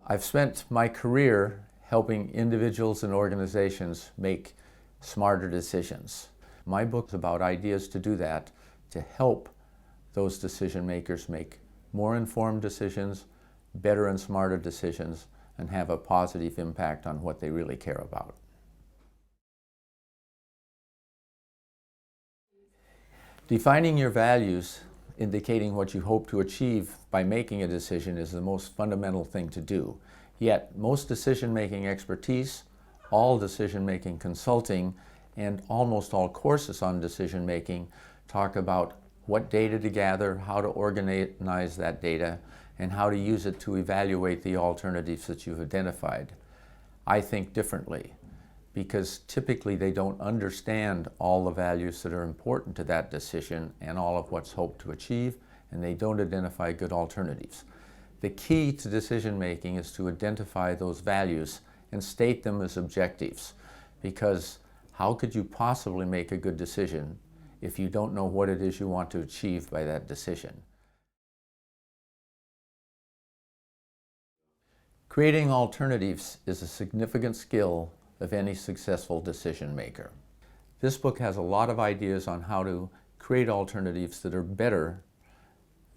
I've spent my career helping individuals and organizations make smarter decisions. My book is about ideas to do that, to help those decision makers make more informed decisions, better and smarter decisions, and have a positive impact on what they really care about. Defining your values, indicating what you hope to achieve by making a decision, is the most fundamental thing to do. Yet, most decision-making expertise, all decision-making consulting, and almost all courses on decision-making talk about what data to gather, how to organize that data, and how to use it to evaluate the alternatives that you've identified. I think differently, because typically they don't understand all the values that are important to that decision and all of what's hoped to achieve, and they don't identify good alternatives. The key to decision making is to identify those values and state them as objectives, because how could you possibly make a good decision if you don't know what it is you want to achieve by that decision? Creating alternatives is a significant skill of any successful decision maker. This book has a lot of ideas on how to create alternatives that are better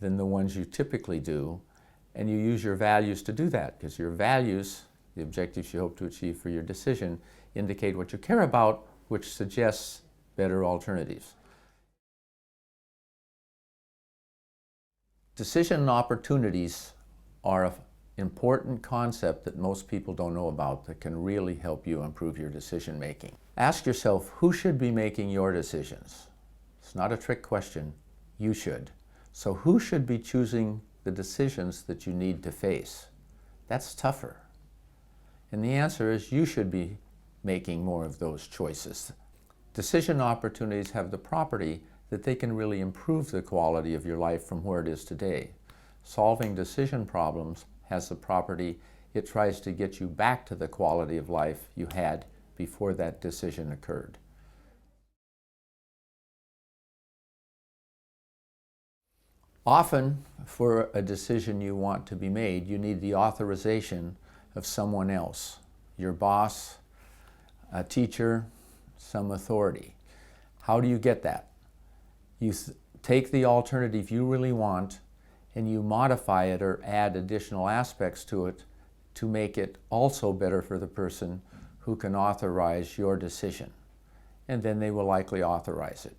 than the ones you typically do, and you use your values to do that, because your values, the objectives you hope to achieve for your decision, indicate what you care about, which suggests better alternatives. Decision opportunities are an important concept that most people don't know about that can really help you improve your decision making. Ask yourself, who should be making your decisions? It's not a trick question. You should. So who should be choosing the decisions that you need to face? That's tougher. And the answer is you should be making more of those choices. Decision opportunities have the property that they can really improve the quality of your life from where it is today. Solving decision problems has the property it tries to get you back to the quality of life you had before that decision occurred. Often, for a decision you want to be made, you need the authorization of someone else, your boss, a teacher, some authority. How do you get that? You take the alternative you really want and you modify it or add additional aspects to it to make it also better for the person who can authorize your decision. And then they will likely authorize it.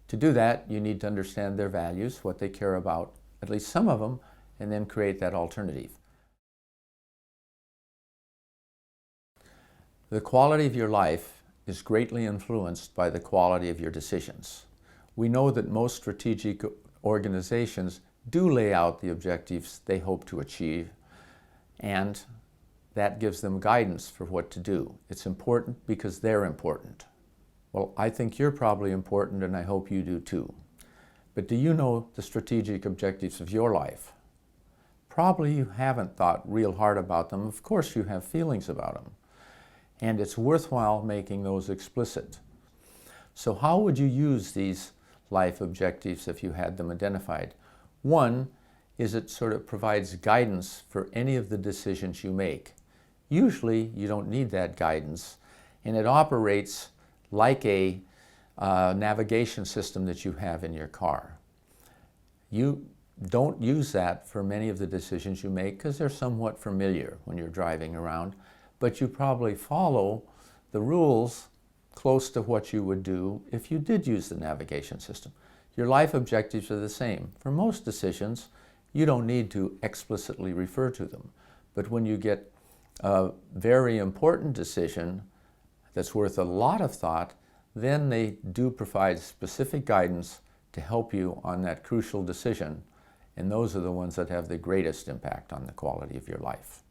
To do that, you need to understand their values, what they care about, at least some of them, and then create that alternative. The quality of your life is greatly influenced by the quality of your decisions. We know that most strategic organizations do lay out the objectives they hope to achieve, and that gives them guidance for what to do. It's important because they're important. Well, I think you're probably important, and I hope you do too. But do you know the strategic objectives of your life? Probably you haven't thought real hard about them. Of course you have feelings about them. And it's worthwhile making those explicit. So how would you use these life objectives if you had them identified? One is it sort of provides guidance for any of the decisions you make. Usually you don't need that guidance, and it operates like a navigation system that you have in your car. You don't use that for many of the decisions you make because they're somewhat familiar when you're driving around, but you probably follow the rules close to what you would do if you did use the navigation system. Your life objectives are the same. For most decisions, you don't need to explicitly refer to them. But when you get a very important decision that's worth a lot of thought, then they do provide specific guidance to help you on that crucial decision. And those are the ones that have the greatest impact on the quality of your life.